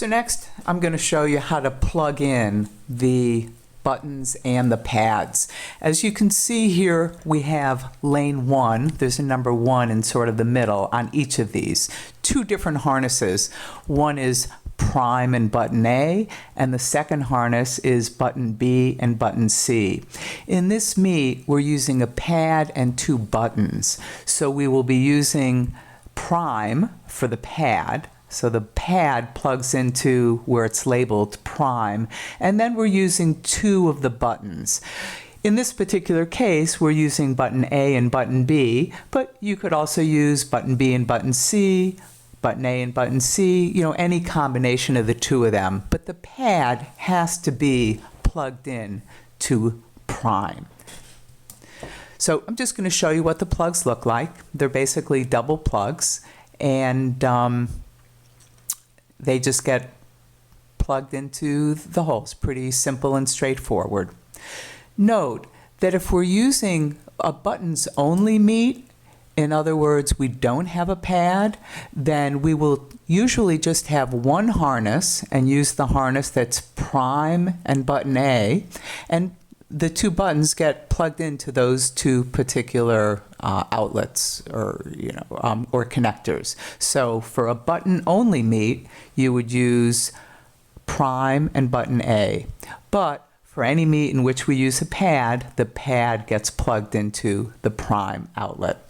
So next, I'm going to show you how to plug in the buttons and the pads. As you can see here, we have lane 1. There's a number 1 in sort of the middle on each of these. Two different harnesses. One is prime and button A, and the second harness is button B and button C. In this meet, we're using a pad and two buttons. So we will be using prime for the pad. So the pad plugs into where it's labeled prime, and then we're using two of the buttons. In this particular case, we're using button A and button B, but you could also use button B and button C, button A and button C, any combination of the two of them. But the pad has to be plugged in to prime. So I'm just going to show you what the plugs look like. They're basically double plugs, and they just get plugged into the holes. Pretty simple and straightforward. Note that if we're using a buttons only meet, in other words, we don't have a pad, then we will usually just have one harness and use the harness that's prime and button A, and the two buttons get plugged into those two particular outlets or connectors. So for a button only meet, you would use prime and button A. But for any meet in which we use a pad, the pad gets plugged into the prime outlet.